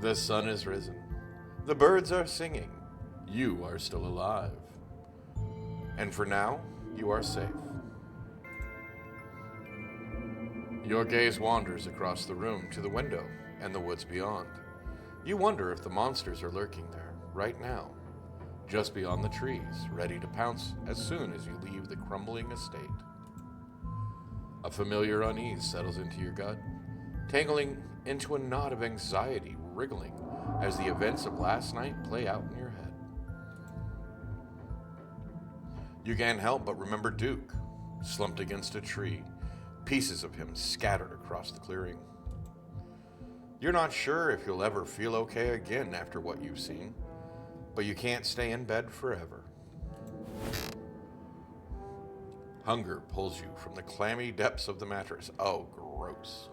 The sun is risen. The birds are singing. You are still alive. And for now, you are safe. Your gaze wanders across the room to the window and the woods beyond. You wonder if the monsters are lurking there, right now, just beyond the trees, ready to pounce as soon as you leave the crumbling estate. A familiar unease settles into your gut, tangling into a knot of anxiety wriggling as the events of last night play out in your head. You can't help but remember Duke, slumped against a tree, pieces of him scattered across the clearing. You're not sure if you'll ever feel okay again after what you've seen, but you can't stay in bed forever. Hunger pulls you from the clammy depths of the mattress. Oh, gross.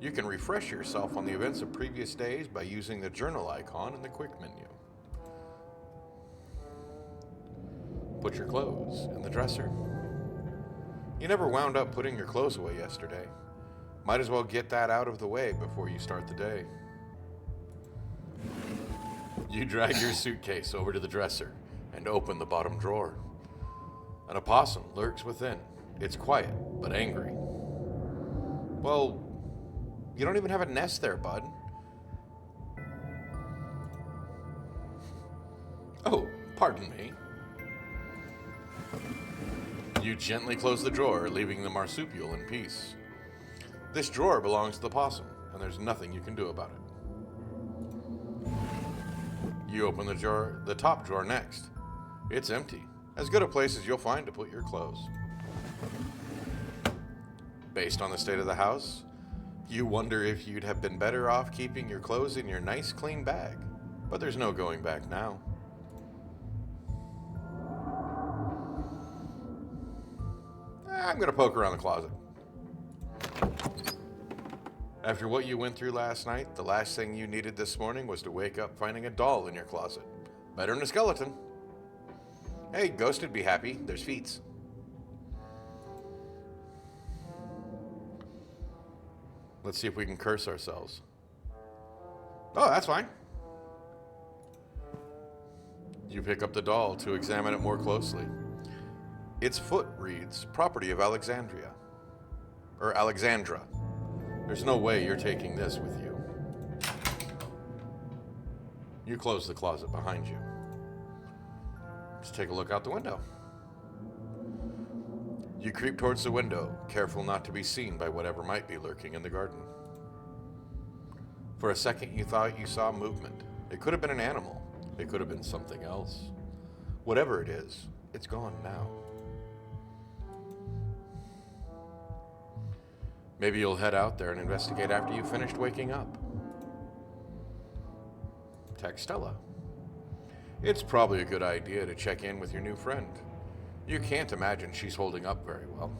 You can refresh yourself on the events of previous days by using the journal icon in the quick menu. Put your clothes in the dresser. You never wound up putting your clothes away yesterday. Might as well get that out of the way before you start the day. You drag your suitcase over to the dresser and open the bottom drawer. An opossum lurks within. It's quiet, but angry. Well, you don't even have a nest there, bud. Oh, pardon me. You gently close the drawer, leaving the marsupial in peace. This drawer belongs to the possum, and there's nothing you can do about it. You open the top drawer next. It's empty, as good a place as you'll find to put your clothes. Based on the state of the house, you wonder if you'd have been better off keeping your clothes in your nice clean bag, but there's no going back now. I'm going to poke around the closet. After what you went through last night, the last thing you needed this morning was to wake up finding a doll in your closet. Better than a skeleton. Hey, Ghost'd be happy. There's feats. Let's see if we can curse ourselves. Oh, that's fine. You pick up the doll to examine it more closely. Its foot reads, property of Alexandria. Or Alexandra. There's no way you're taking this with you. You close the closet behind you. Just take a look out the window. You creep towards the window, careful not to be seen by whatever might be lurking in the garden. For a second you thought you saw movement. It could have been an animal. It could have been something else. Whatever it is, it's gone now. Maybe you'll head out there and investigate after you've finished waking up. Text Stella. It's probably a good idea to check in with your new friend. You can't imagine she's holding up very well.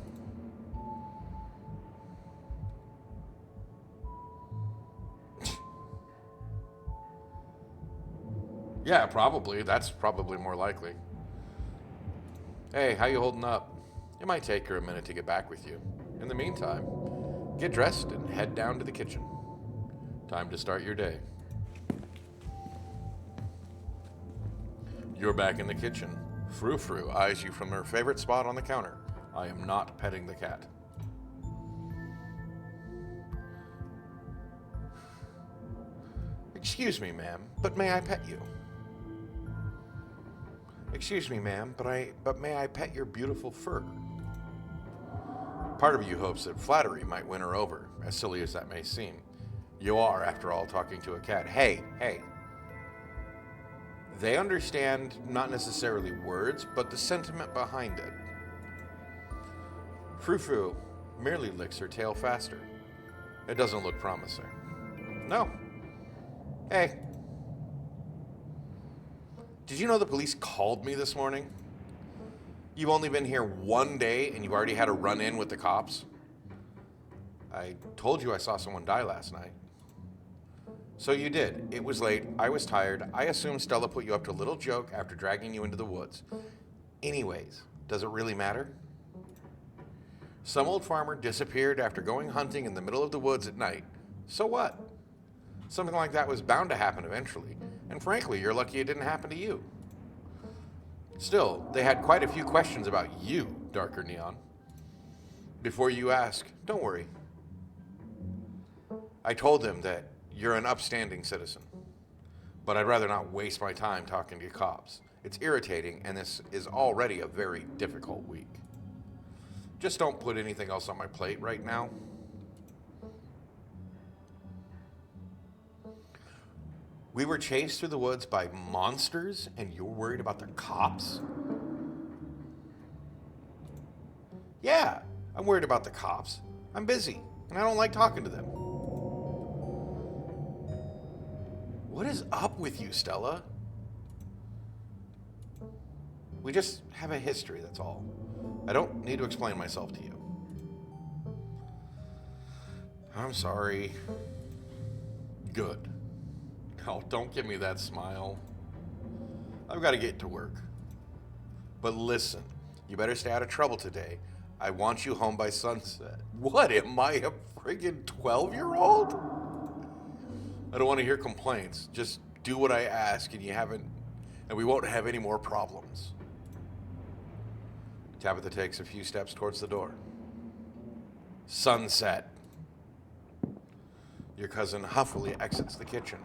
Yeah, probably. That's probably more likely. Hey, how you holding up? It might take her a minute to get back with you. In the meantime, get dressed and head down to the kitchen. Time to start your day. You're back in the kitchen. Frou Frou eyes you from her favorite spot on the counter. I am not petting the cat. Excuse me, ma'am, but may I pet you? Excuse me, ma'am, but may I pet your beautiful fur? Part of you hopes that flattery might win her over, as silly as that may seem. You are, after all, talking to a cat. Hey. They understand not necessarily words, but the sentiment behind it. Frou Frou merely licks her tail faster. It doesn't look promising. No. Hey. Did you know the police called me this morning? You've only been here one day and you've already had a run-in with the cops? I told you I saw someone die last night. So you did. It was late. I was tired. I assumed Stella put you up to a little joke after dragging you into the woods. Anyways, does it really matter? Some old farmer disappeared after going hunting in the middle of the woods at night. So what? Something like that was bound to happen eventually, and frankly, you're lucky it didn't happen to you. Still, they had quite a few questions about you, Darker Neon. Before you ask, don't worry. I told them that you're an upstanding citizen, but I'd rather not waste my time talking to cops. It's irritating, and this is already a very difficult week. Just don't put anything else on my plate right now. We were chased through the woods by monsters, and you're worried about the cops? Yeah, I'm worried about the cops. I'm busy, and I don't like talking to them. What is up with you, Stella? We just have a history, that's all. I don't need to explain myself to you. I'm sorry. Good. Oh, don't give me that smile. I've got to get to work. But listen, you better stay out of trouble today. I want you home by sunset. What, am I a friggin' 12-year-old? I don't want to hear complaints. Just do what I ask and we won't have any more problems. Tabitha takes a few steps towards the door. Sunset. Your cousin huffily exits the kitchen.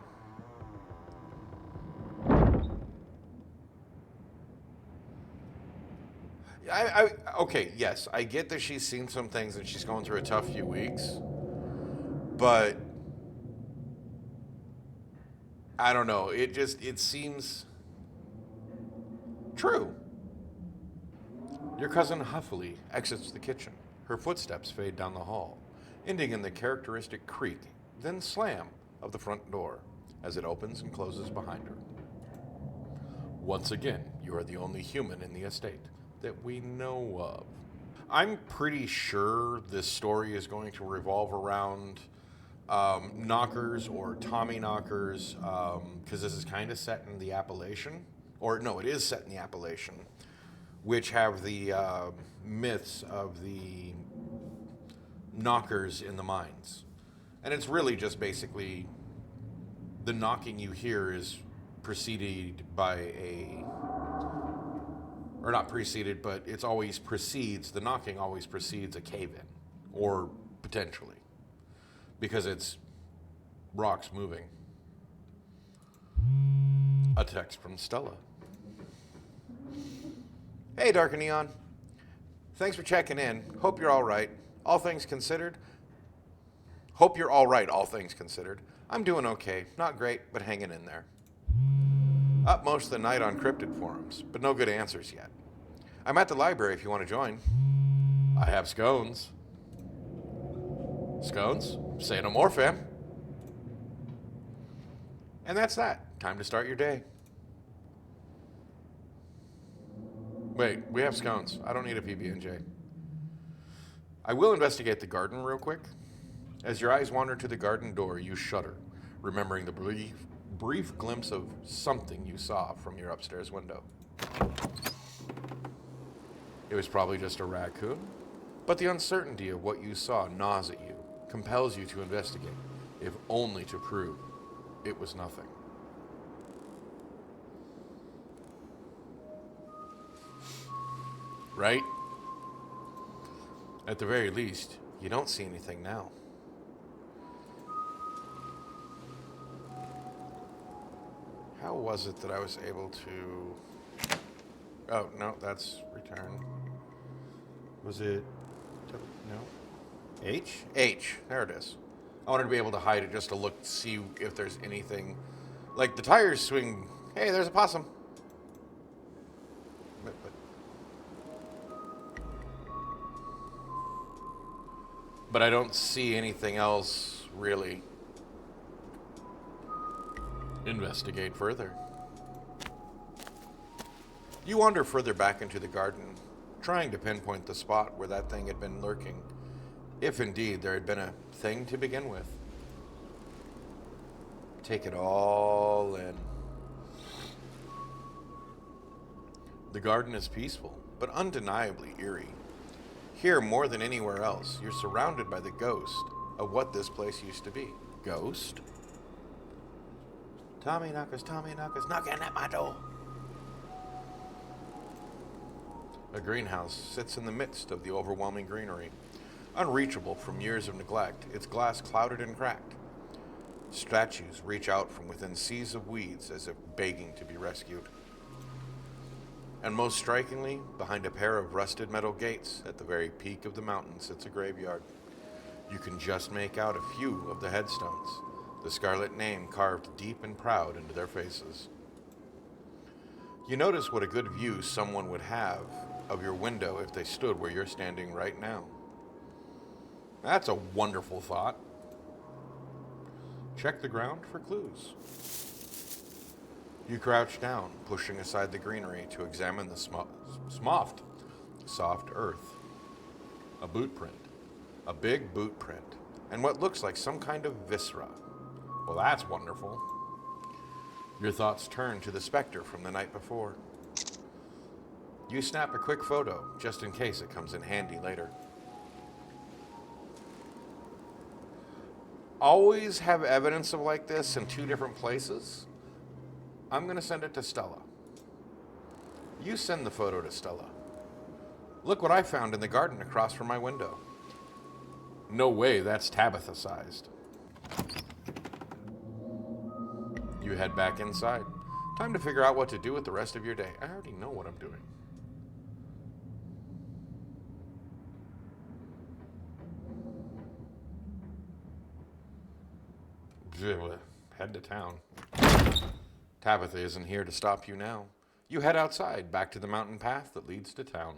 Okay, yes, I get that she's seen some things and she's going through a tough few weeks, but I don't know, it seems true. Your cousin huffily exits the kitchen. Her footsteps fade down the hall, ending in the characteristic creak, then slam of the front door as it opens and closes behind her. Once again, you are the only human in the estate that we know of. I'm pretty sure this story is going to revolve around knockers or Tommy knockers, because this is kind of set in the Appalachian, or no, it is set in the Appalachian, which have the myths of the knockers in the mines. And it's really just basically the knocking you hear is preceded by or not preceded, but it's always precedes, the knocking always precedes a cave-in, or potentially, because it's rocks moving. A text from Stella. Hey, Darker Neon. Thanks for checking in. Hope you're all right. All things considered. Hope you're all right, all things considered. I'm doing okay. Not great, but hanging in there. Up most of the night on cryptid forums, but no good answers yet. I'm at the library if you want to join. I have scones. Scones? Say no more, fam. And that's that. Time to start your day. Wait, we have scones. I don't need a PB&J. I will investigate the garden real quick. As your eyes wander to the garden door, you shudder, remembering the brief glimpse of something you saw from your upstairs window. It was probably just a raccoon, but the uncertainty of what you saw gnaws at you, compels you to investigate, if only to prove it was nothing. Right? At the very least, you don't see anything now. How was it that I was able to... Oh, no, that's return. Was it... No? H? H. There it is. I wanted to be able to hide it just to look, see if there's anything. Like, the tires swing... Hey, there's a possum. But I don't see anything else, really. Investigate further. You wander further back into the garden, trying to pinpoint the spot where that thing had been lurking, if indeed there had been a thing to begin with. Take it all in. The garden is peaceful, but undeniably eerie. Here, more than anywhere else, you're surrounded by the ghost of what this place used to be. Ghost? Tommy knockers, knocking at my door. A greenhouse sits in the midst of the overwhelming greenery. Unreachable from years of neglect, its glass clouded and cracked. Statues reach out from within seas of weeds as if begging to be rescued. And most strikingly, behind a pair of rusted metal gates at the very peak of the mountain sits a graveyard. You can just make out a few of the headstones, the Scarlet name carved deep and proud into their faces. You notice what a good view someone would have of your window if they stood where you're standing right now. That's a wonderful thought. Check the ground for clues. You crouch down, pushing aside the greenery to examine the soft earth. A boot print. A big boot print. And what looks like some kind of viscera. Well, that's wonderful. Your thoughts turn to the specter from the night before. You snap a quick photo, just in case it comes in handy later. Always have evidence of like this in two different places. I'm going to send it to Stella. You send the photo to Stella. Look what I found in the garden across from my window. No way, that's Tabitha-sized. You head back inside. Time to figure out what to do with the rest of your day. I already know what I'm doing. Head to town. Tabitha isn't here to stop you now. You head outside, back to the mountain path that leads to town.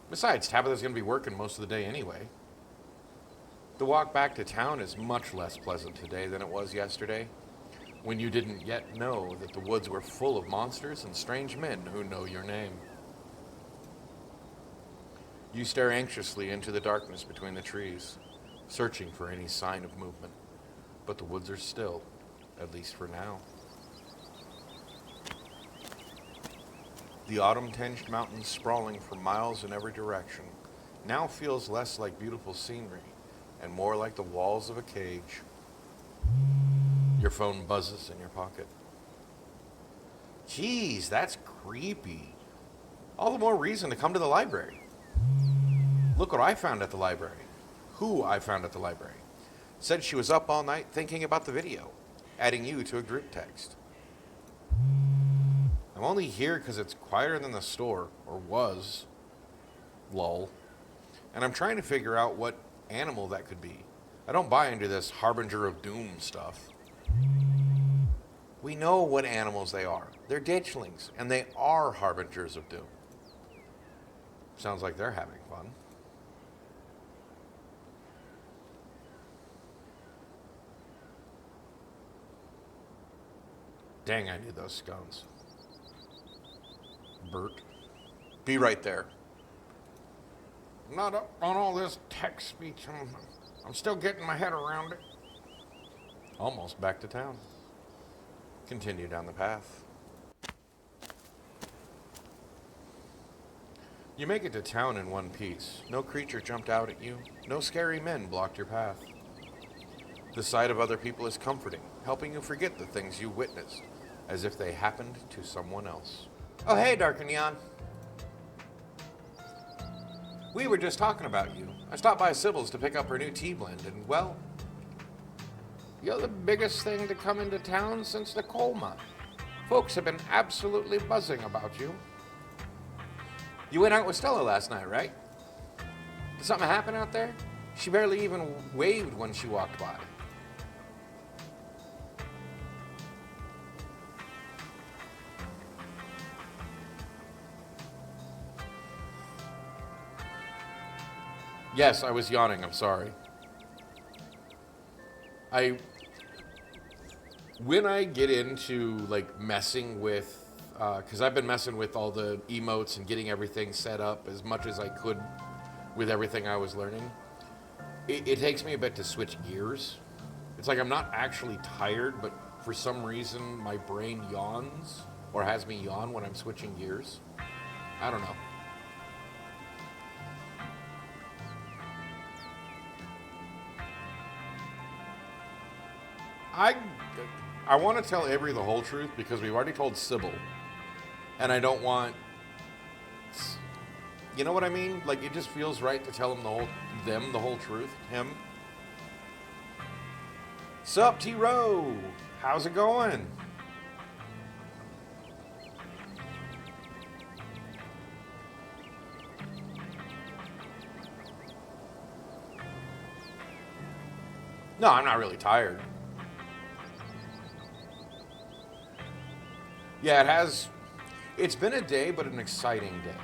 Besides, Tabitha's going to be working most of the day anyway. The walk back to town is much less pleasant today than it was yesterday, when you didn't yet know that the woods were full of monsters and strange men who know your name. You stare anxiously into the darkness between the trees, searching for any sign of movement. But the woods are still, at least for now. The autumn-tinged mountains sprawling for miles in every direction now feels less like beautiful scenery and more like the walls of a cage. Your phone buzzes in your pocket. Geez, that's creepy. All the more reason to come to the library. Look what I found at the library. Who I found at the library. Said she was up all night thinking about the video, adding you to a group text. I'm only here because it's quieter than the store, or was. Lol. And I'm trying to figure out what animal that could be. I don't buy into this harbinger of doom stuff. We know what animals they are. They're ditchlings, and they are harbingers of doom. Sounds like they're having fun. Dang, I need those scones. Bert, be right there. I'm not up on all this text speech. I'm still getting my head around it. Almost back to town. Continue down the path. You make it to town in one piece. No creature jumped out at you. No scary men blocked your path. The sight of other people is comforting, helping you forget the things you witnessed, as if they happened to someone else. Oh, hey, Dark and Neon. We were just talking about you. I stopped by Sybil's to pick up her new tea blend, and, well, you're the biggest thing to come into town since the coal mine. Folks have been absolutely buzzing about you. You went out with Stella last night, right? Did something happen out there? She barely even waved when she walked by. Yes, I was yawning, I'm sorry. When I get into like messing with, because I've been messing with all the emotes and getting everything set up as much as I could with everything I was learning, it takes me a bit to switch gears. It's like I'm not actually tired, but for some reason my brain yawns or has me yawn when I'm switching gears. I don't know. I want to tell Avery the whole truth because we've already told Sybil, and I don't want. You know what I mean? Like, it just feels right to tell them the whole truth. Him. Sup, T-Row? How's it going? No, I'm not really tired. Yeah, it has. It's been a day, but an exciting day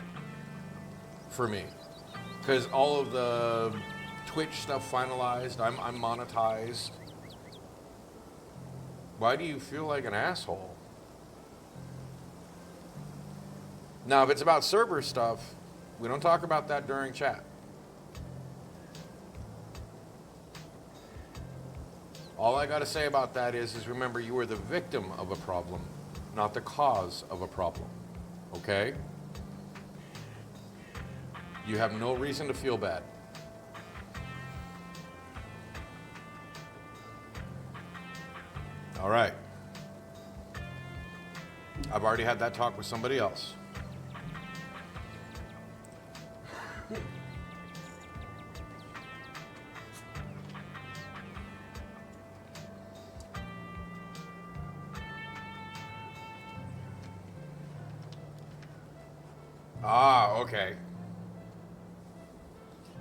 for me. Because all of the Twitch stuff finalized, I'm monetized. Why do you feel like an asshole? Now, if it's about server stuff, we don't talk about that during chat. All I got to say about that is remember, you are the victim of a problem, not the cause of a problem. Okay? You have no reason to feel bad. All right. I've already had that talk with somebody else. Ah, okay.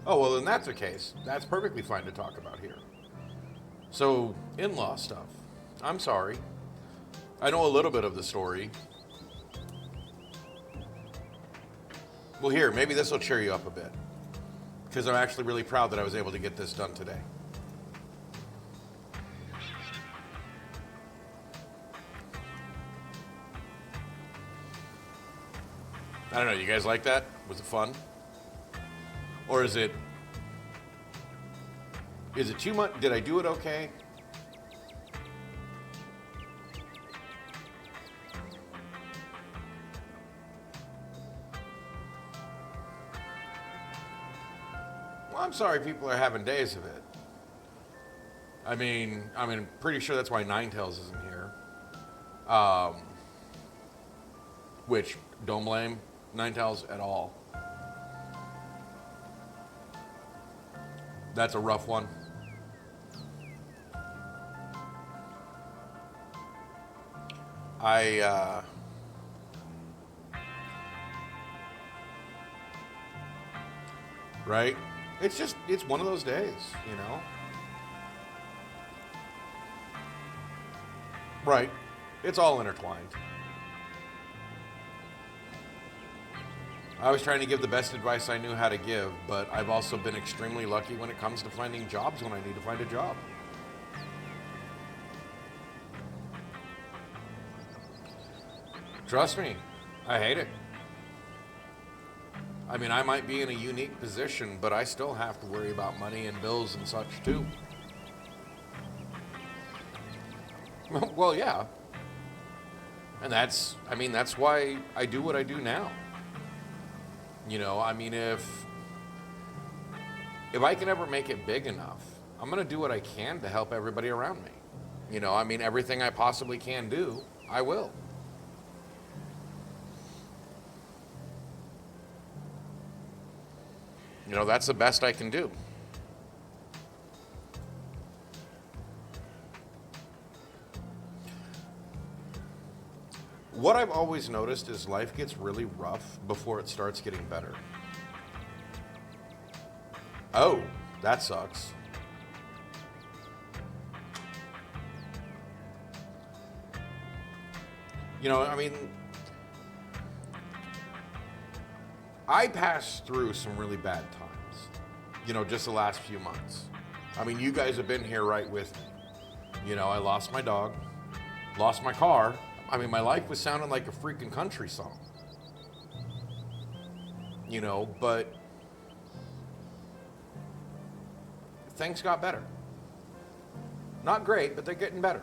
Oh, well, then that's the case. That's perfectly fine to talk about here. So, in-law stuff. I'm sorry. I know a little bit of the story. Well, here, maybe this will cheer you up a bit. Because I'm actually really proud that I was able to get this done today. I don't know, you guys like that? Was it fun? Or is it too much? Did I do it okay? Well, I'm sorry people are having days of it. I mean, pretty sure that's why Ninetales isn't here. Which, don't blame Ninetales at all. That's a rough one. Right? It's one of those days, you know? Right. It's all intertwined. I was trying to give the best advice I knew how to give, but I've also been extremely lucky when it comes to finding jobs when I need to find a job. Trust me, I hate it. I mean, I might be in a unique position, but I still have to worry about money and bills and such too. Well, yeah. And that's why I do what I do now. You know, I mean, if I can ever make it big enough, I'm going to do what I can to help everybody around me. You know, I mean, everything I possibly can do, I will. You know, that's the best I can do. What I've always noticed is life gets really rough before it starts getting better. Oh, that sucks. You know, I mean, I passed through some really bad times, you know, just the last few months. I mean, you guys have been here right with me. You know, I lost my dog, lost my car. I mean, my life was sounding like a freaking country song. You know, but things got better. Not great, but they're getting better.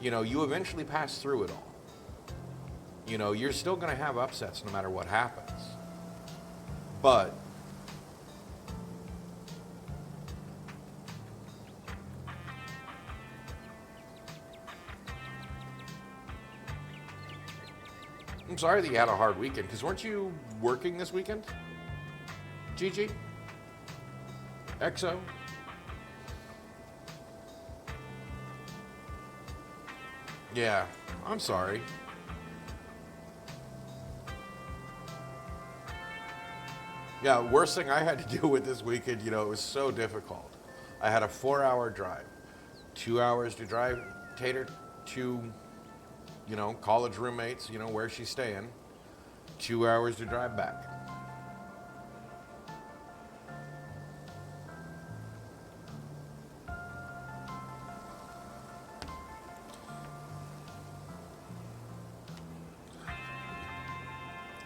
You know, you eventually pass through it all. You know, you're still going to have upsets no matter what happens. But I'm sorry that you had a hard weekend, because weren't you working this weekend? Gigi? XO? Yeah, I'm sorry. Yeah, worst thing I had to deal with this weekend, it was so difficult. I had a 4-hour drive, 2 hours to drive Tater to, college roommates, where she's staying, 2 hours to drive back.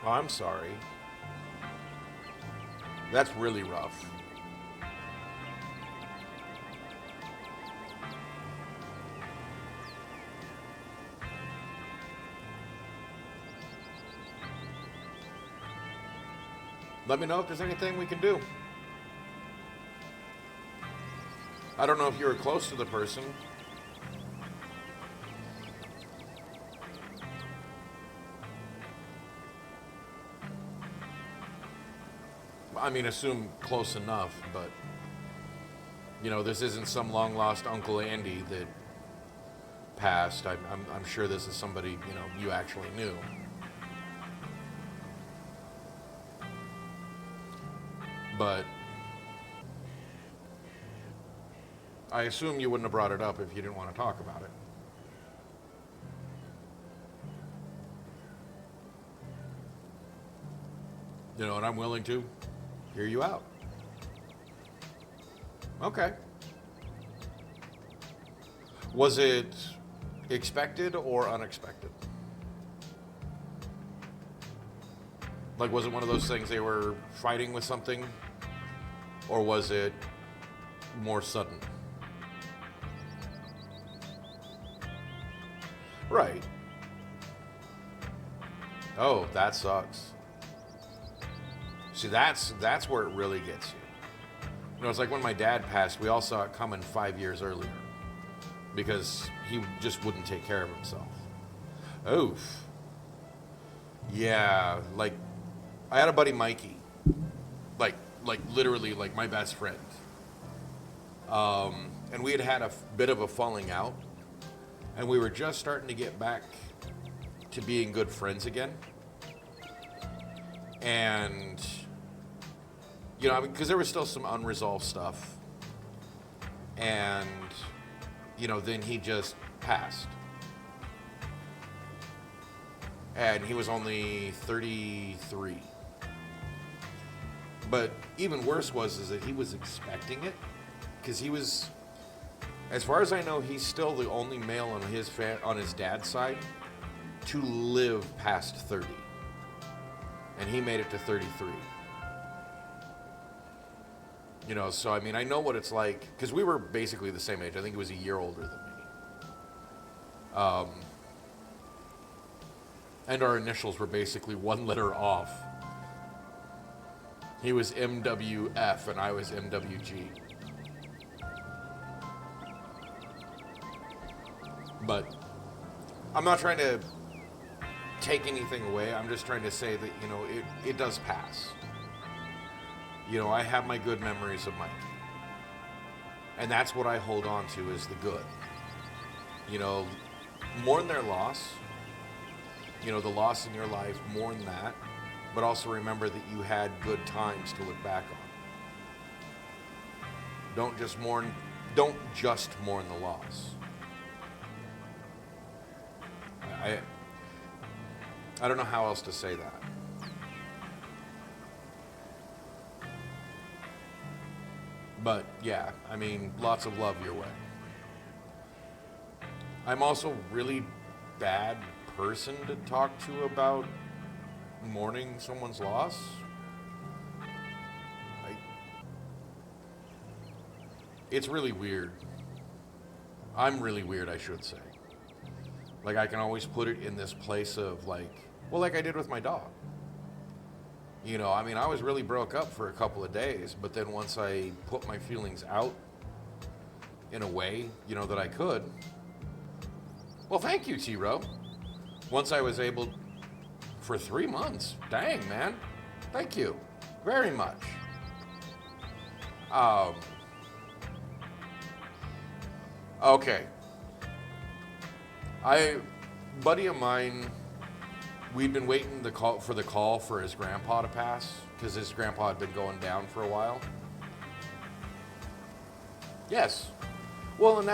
Oh, I'm sorry. That's really rough. Let me know if there's anything we can do. I don't know if you were close to the person. I mean, assume close enough, but, this isn't some long-lost Uncle Andy that passed. I'm sure this is somebody, you actually knew. But I assume you wouldn't have brought it up if you didn't want to talk about it. And I'm willing to hear you out. Okay. Was it expected or unexpected? Like, was it one of those things they were fighting with something? Or was it more sudden? Right. Oh, that sucks. See, that's where it really gets you. It's like when my dad passed, we all saw it coming 5 years earlier because he just wouldn't take care of himself. Oof. Yeah, like I had a buddy Mikey, like literally like my best friend, and we had a bit of a falling out, and we were just starting to get back to being good friends again, and because there was still some unresolved stuff, and then he just passed. And he was only 33. But even worse is that he was expecting it, because he was, as far as I know, he's still the only male on his dad's side to live past 30. And he made it to 33. So I mean, I know what it's like, because we were basically the same age. I think he was a year older than me. And our initials were basically one letter off. He was MWF and I was MWG. But I'm not trying to take anything away. I'm just trying to say that, it does pass. I have my good memories of Mikey. And that's what I hold on to, is the good. Mourn their loss. The loss in your life, mourn that, but also remember that you had good times to look back on. Don't just mourn the loss. I don't know how else to say that. But yeah, I mean, lots of love your way. I'm also really bad person to talk to about mourning someone's loss. It's really weird. I'm really weird, I should say. Like, I can always put it in this place of like I did with my dog. I was really broke up for a couple of days, but then once I put my feelings out in a way, that I could. Well, thank you, T-Row. Once I was able For 3 months? Dang, man. Thank you very much. Okay. Buddy of mine, we'd been waiting for the call for his grandpa to pass because his grandpa had been going down for a while. Yes. Well, and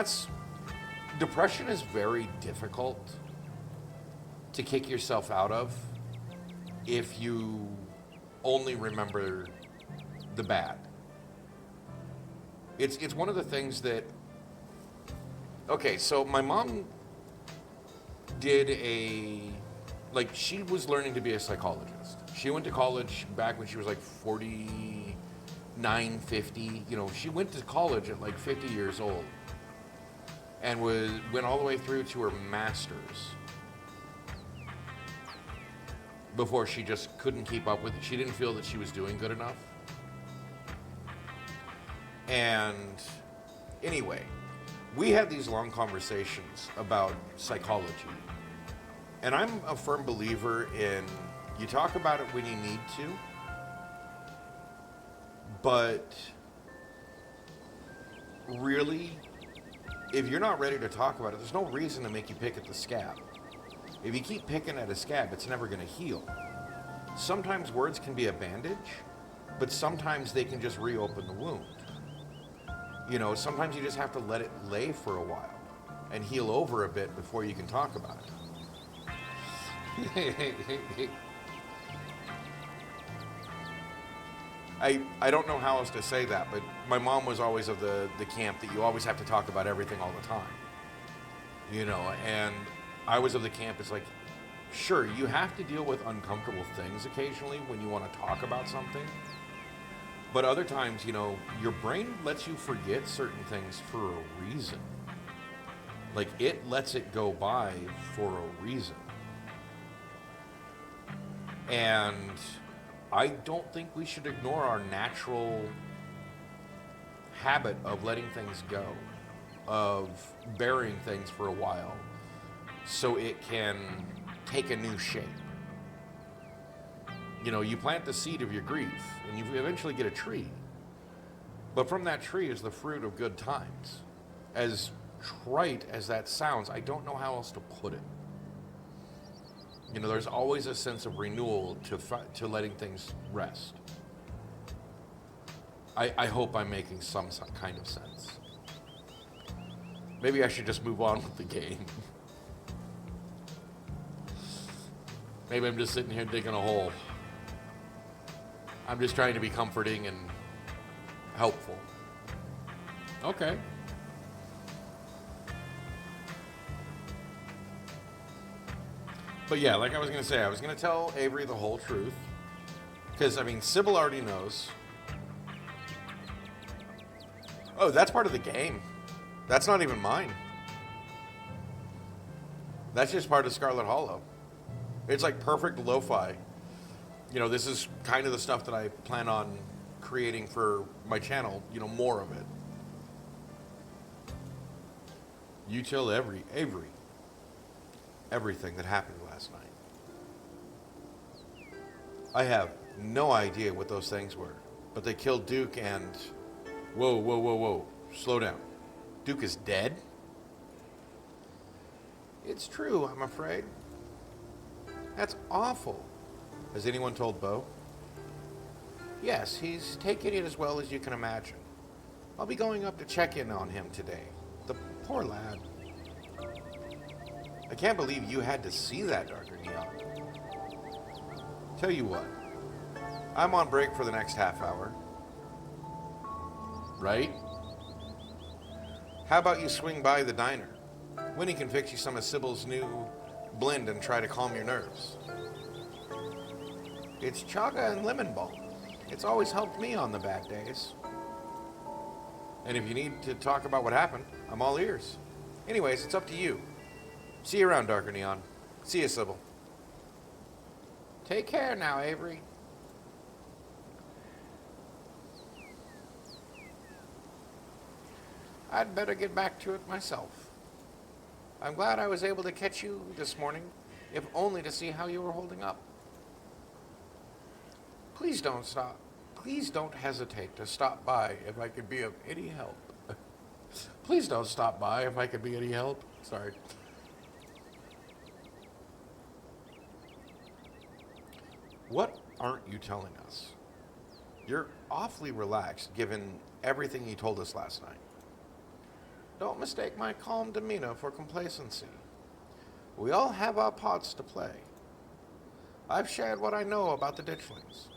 depression is very difficult to kick yourself out of if you only remember the bad. It's one of the things that, okay, so my mom did she was learning to be a psychologist. She went to college back when she was like 49, 50. She went to college at like 50 years old and went all the way through to her master's before she just couldn't keep up with it. She didn't feel that she was doing good enough. And anyway, we had these long conversations about psychology. And I'm a firm believer in you talk about it when you need to, but really, if you're not ready to talk about it, there's no reason to make you pick at the scab. If you keep picking at a scab, it's never going to heal. Sometimes words can be a bandage, but sometimes they can just reopen the wound. Sometimes you just have to let it lay for a while and heal over a bit before you can talk about it. I don't know how else to say that, but my mom was always of the camp that you always have to talk about everything all the time. And I was of the camp, it's like, sure, you have to deal with uncomfortable things occasionally when you want to talk about something. But other times, your brain lets you forget certain things for a reason. Like, it lets it go by for a reason. And I don't think we should ignore our natural habit of letting things go, of burying things for a while so it can take a new shape. You plant the seed of your grief and you eventually get a tree. But from that tree is the fruit of good times. As trite as that sounds, I don't know how else to put it. There's always a sense of renewal to letting things rest. I hope I'm making some kind of sense. Maybe I should just move on with the game. Maybe I'm just sitting here digging a hole. I'm just trying to be comforting and helpful. Okay. But yeah, like I was going to say, I was going to tell Avery the whole truth. Because, Sybil already knows. Oh, that's part of the game. That's not even mine. That's just part of Scarlet Hollow. It's like perfect lo-fi. This is kind of the stuff that I plan on creating for my channel, more of it. You tell Avery everything that happened last night. I have no idea what those things were, but they killed Duke and... Whoa. Slow down. Duke is dead? It's true, I'm afraid. That's awful. Has anyone told Bo? Yes, he's taking it as well as you can imagine. I'll be going up to check in on him today. The poor lad. I can't believe you had to see that, Dr. Neon. Tell you what, I'm on break for the next half hour. Right? How about you swing by the diner? Winnie can fix you some of Sybil's new blend and try to calm your nerves. It's chaga and lemon balm. It's always helped me on the bad days. And if you need to talk about what happened, I'm all ears. Anyways, it's up to you. See you around, Darker Neon. See you, Sybil. Take care now, Avery. I'd better get back to it myself. I'm glad I was able to catch you this morning, if only to see how you were holding up. Please don't stop. Please don't hesitate to stop by if I could be of any help. Please don't stop by if I could be any help. Sorry. What aren't you telling us? You're awfully relaxed given everything you told us last night. Don't mistake my calm demeanor for complacency. We all have our parts to play. I've shared what I know about the ditchlings,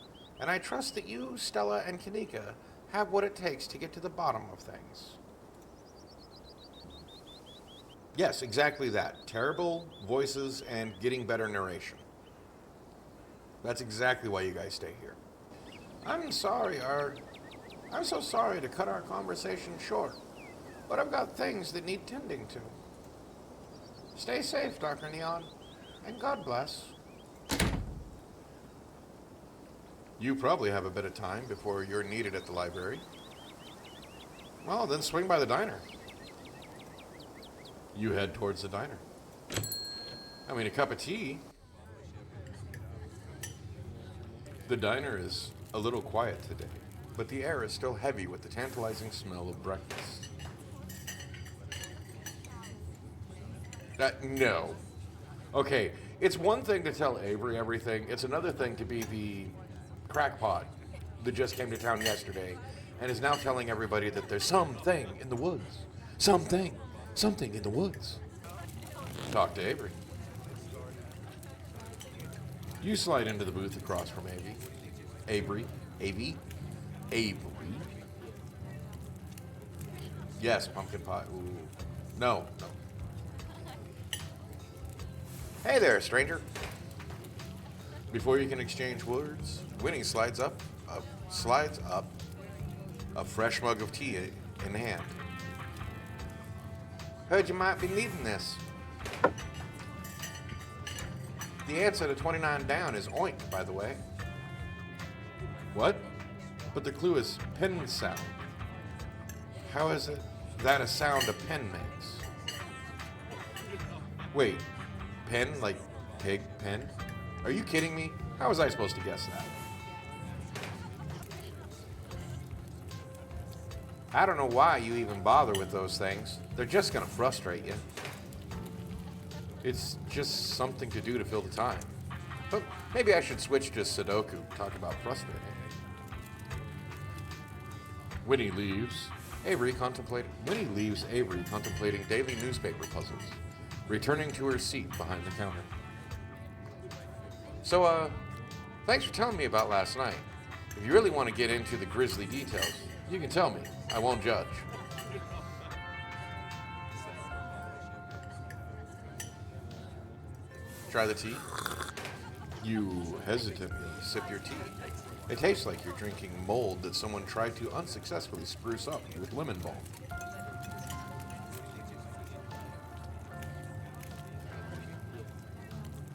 and I trust that you, Stella, and Kanika have what it takes to get to the bottom of things. Yes, exactly that. Terrible voices and getting better narration. That's exactly why you guys stay here. I'm so sorry to cut our conversation short, but I've got things that need tending to. Stay safe, Dr. Neon, and God bless. You probably have a bit of time before you're needed at the library. Well, then swing by the diner. You head towards the diner. I mean, a cup of tea. The diner is a little quiet today, but the air is still heavy with the tantalizing smell of breakfast. No. Okay, it's one thing to tell Avery everything. It's another thing to be the crackpot that just came to town yesterday and is now telling everybody that there's something in the woods. Something in the woods. Talk to Avery. You slide into the booth across from Avery. Yes, pumpkin pie. Ooh. No. Hey there, stranger. Before you can exchange words, Winnie slides up a fresh mug of tea in hand. Heard you might be needing this. The answer to 29 down is oink, by the way. What? But the clue is pen sound. How is it that a sound a pen makes? Wait, pen like pig pen? Are you kidding me? How was I supposed to guess that? I don't know why you even bother with those things. They're just gonna frustrate you. It's just something to do to fill the time. But maybe I should switch to Sudoku, talk about frustrating. Winnie leaves Avery contemplating daily newspaper puzzles, returning to her seat behind the counter. So, thanks for telling me about last night. If you really want to get into the grisly details, you can tell me. I won't judge. Try the tea. You hesitantly sip your tea. It tastes like you're drinking mold that someone tried to unsuccessfully spruce up with lemon balm.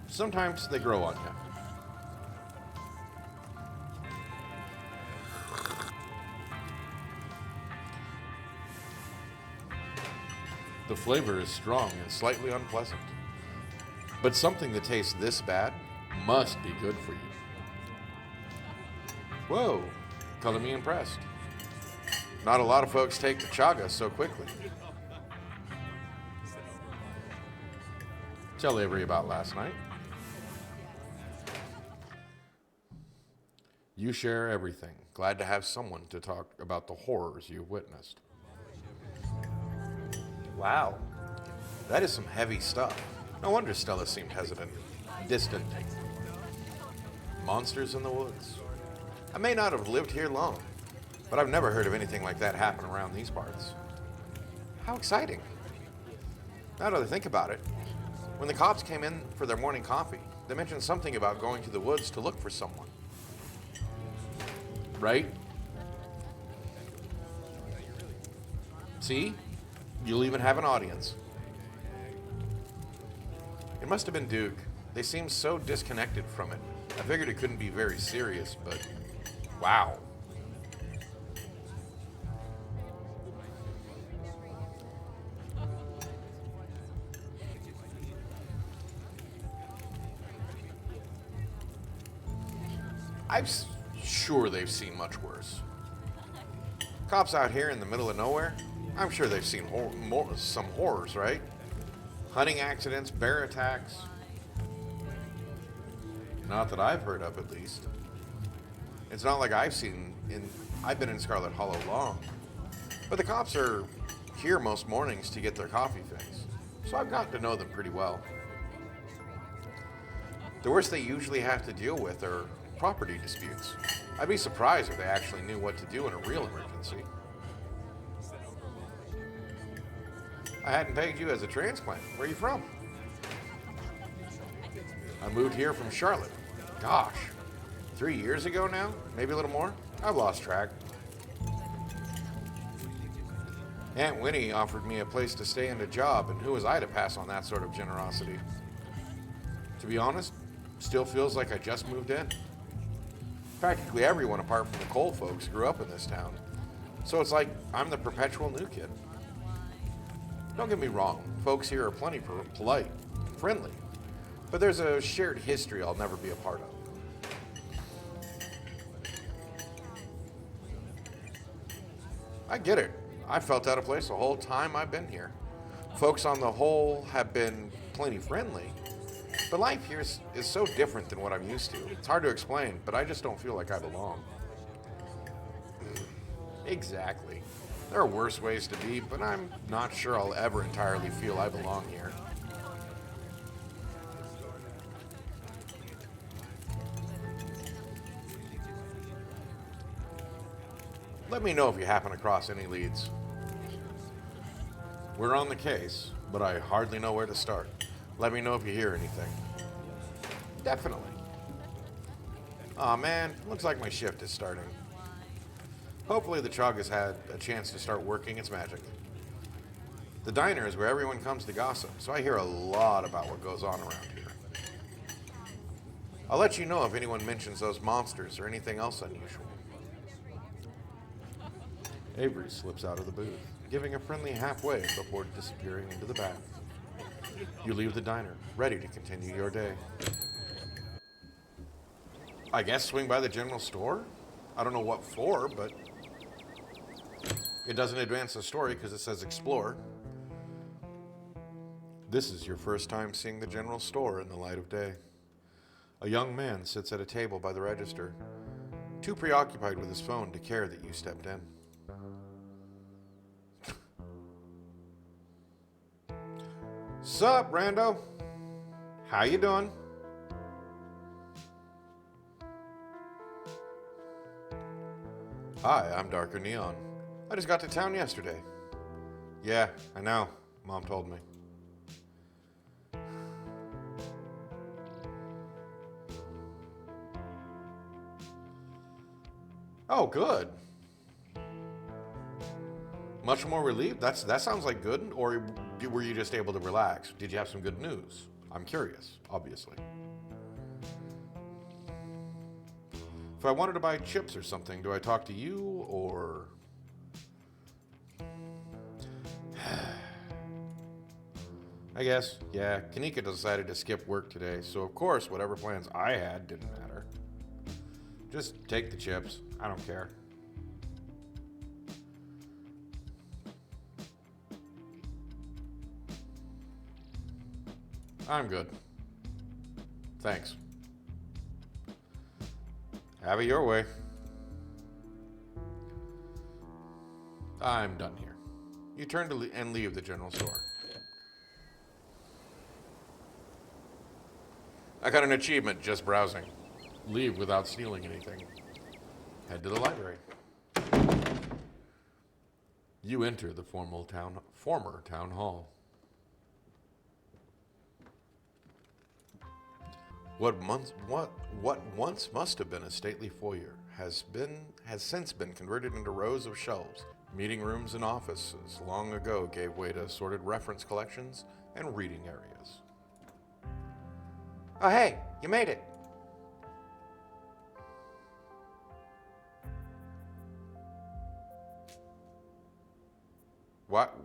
Sometimes they grow on you. The flavor is strong and slightly unpleasant. But something that tastes this bad must be good for you. Whoa, color me impressed. Not a lot of folks take the chaga so quickly. Tell Avery about last night. You share everything. Glad to have someone to talk about the horrors you've witnessed. Wow, that is some heavy stuff. No wonder Stella seemed hesitant, distant. Monsters in the woods. I may not have lived here long, but I've never heard of anything like that happen around these parts. How exciting. Now that I think about it, when the cops came in for their morning coffee, they mentioned something about going to the woods to look for someone. Right? See? You'll even have an audience. It must have been Duke. They seemed so disconnected from it. I figured it couldn't be very serious, but wow. sure they've seen much worse. Cops out here in the middle of nowhere, I'm sure they've seen some horrors, right? Hunting accidents, bear attacks. Not that I've heard of, at least. It's not like I've been in Scarlet Hollow long. But the cops are here most mornings to get their coffee fix, so I've gotten to know them pretty well. The worst they usually have to deal with are property disputes. I'd be surprised if they actually knew what to do in a real emergency. I hadn't pegged you as a transplant. Where are you from? I moved here from Charlotte. Gosh, 3 years ago now? Maybe a little more? I've lost track. Aunt Winnie offered me a place to stay and a job, and who was I to pass on that sort of generosity? To be honest, still feels like I just moved in. Practically everyone apart from the Cole folks grew up in this town, so it's like I'm the perpetual new kid. Don't get me wrong, folks here are plenty polite and friendly, but there's a shared history I'll never be a part of. I get it. I felt out of place the whole time I've been here. Folks on the whole have been plenty friendly, but life here is so different than what I'm used to. It's hard to explain, but I just don't feel like I belong. Exactly. There are worse ways to be, but I'm not sure I'll ever entirely feel I belong here. Let me know if you happen across any leads. We're on the case, but I hardly know where to start. Let me know if you hear anything. Definitely. Aw man, looks like my shift is starting. Hopefully the chug has had a chance to start working its magic. The diner is where everyone comes to gossip, so I hear a lot about what goes on around here. I'll let you know if anyone mentions those monsters or anything else unusual. Avery slips out of the booth, giving a friendly half-wave before disappearing into the bath. You leave the diner, ready to continue your day. I guess swing by the general store? I don't know what for, but it doesn't advance the story because it says explore. This is your first time seeing the general store in the light of day. A young man sits at a table by the register, too preoccupied with his phone to care that you stepped in. Sup, Rando? How you doing? Hi, I'm Darker Neon. I just got to town yesterday. Yeah, I know. Mom told me. Oh, good. Much more relieved? That sounds like good. Or were you just able to relax? Did you have some good news? I'm curious, obviously. If I wanted to buy chips or something, do I talk to you or... I guess, yeah, Kanika decided to skip work today, so of course whatever plans I had didn't matter. Just take the chips. I don't care. I'm good. Thanks. Have it your way. I'm done here. You turn to and leave the general store. I got an achievement just browsing. Leave without stealing anything. Head to the library. You enter the former town hall. What once must have been a stately foyer has since been converted into rows of shelves. Meeting rooms and offices long ago gave way to assorted reference collections and reading areas. Oh hey, you made it. What?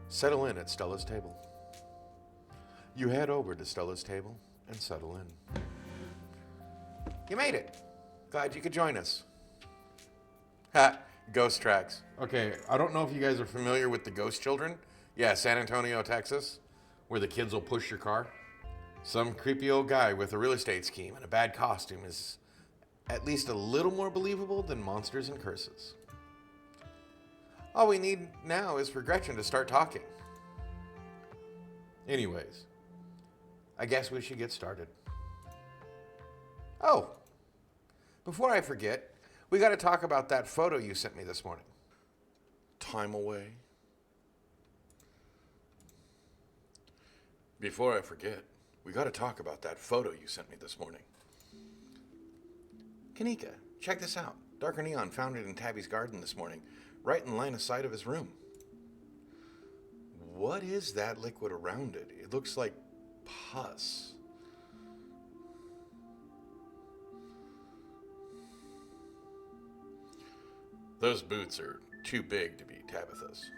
Settle in at Stella's table. You head over to Stella's table and settle in. You made it. Glad you could join us. Ha, ghost tracks. Okay, I don't know if you guys are familiar with the Ghost Children. Yeah, San Antonio, Texas, where the kids will push your car. Some creepy old guy with a real estate scheme and a bad costume is at least a little more believable than monsters and curses. All we need now is for Gretchen to start talking. Anyways, I guess we should get started. Oh, before I forget, we got to talk about that photo you sent me this morning. Time away. Before I forget, we got to talk about that photo you sent me this morning. Kanika, check this out. Darker Neon found it in Tabby's garden this morning, right in line of sight of his room. What is that liquid around it? It looks like pus. Those boots are too big to be Tabitha's.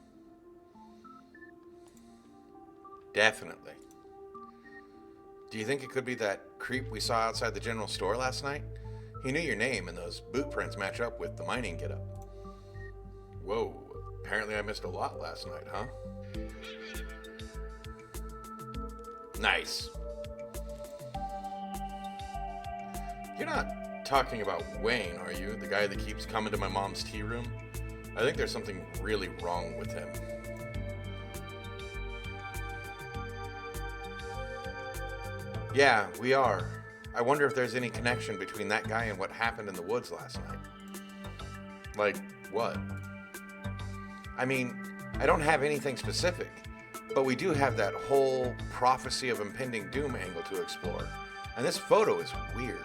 Definitely. Do you think it could be that creep we saw outside the general store last night? He knew your name, and those boot prints match up with the mining getup. Whoa, apparently I missed a lot last night, huh? Nice. You're not talking about Wayne, are you? The guy that keeps coming to my mom's tea room? I think there's something really wrong with him. Yeah, we are. I wonder if there's any connection between that guy and what happened in the woods last night. Like, what? I mean, I don't have anything specific, but we do have that whole prophecy of impending doom angle to explore. And this photo is weird.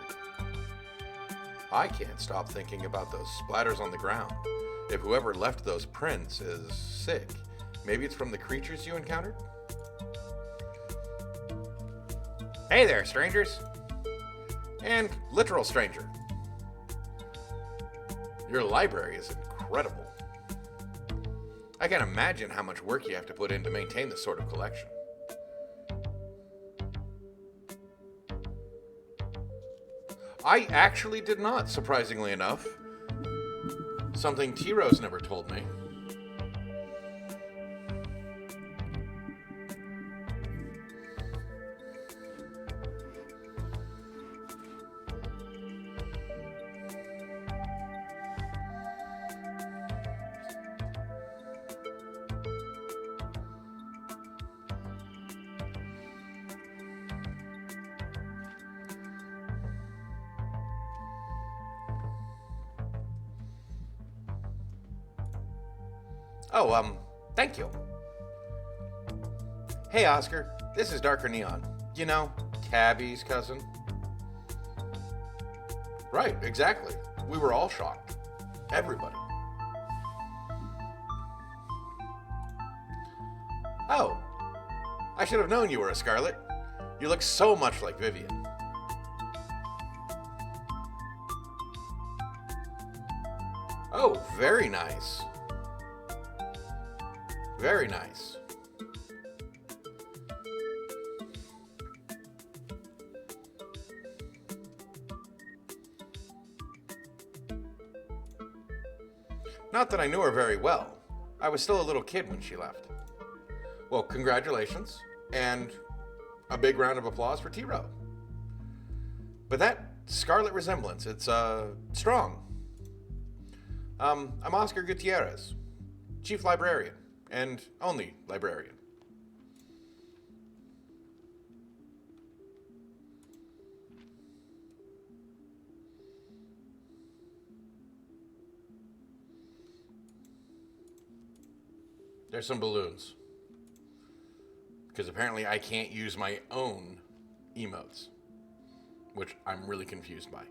I can't stop thinking about those splatters on the ground. If whoever left those prints is sick, maybe it's from the creatures you encountered? Hey there, strangers. And literal stranger. Your library is incredible. I can't imagine how much work you have to put in to maintain this sort of collection. I actually did not, surprisingly enough. Something T-Rose never told me. Oh, thank you. Hey, Oscar, this is Darker Neon. You know, Tabby's cousin. Right, exactly. We were all shocked. Everybody. Oh, I should have known you were a Scarlet. You look so much like Vivian. Oh, very nice. Very nice. Not that I knew her very well. I was still a little kid when she left. Well, congratulations, and a big round of applause for T-Row. But that Scarlet resemblance, it's, strong. I'm Oscar Gutierrez, Chief Librarian. And only librarian. There's some balloons. Because apparently I can't use my own emotes, which I'm really confused by.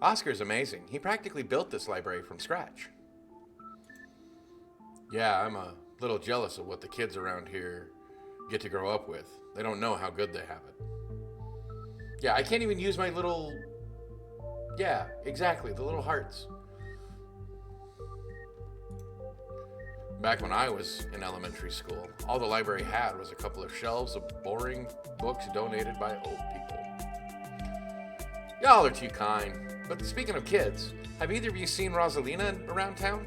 Oscar's amazing. He practically built this library from scratch. Yeah, I'm a little jealous of what the kids around here get to grow up with. They don't know how good they have it. Yeah, I can't even use my little... Yeah, exactly, the little hearts. Back when I was in elementary school, all the library had was a couple of shelves of boring books donated by old people. Y'all are too kind. But speaking of kids, have either of you seen Rosalina around town?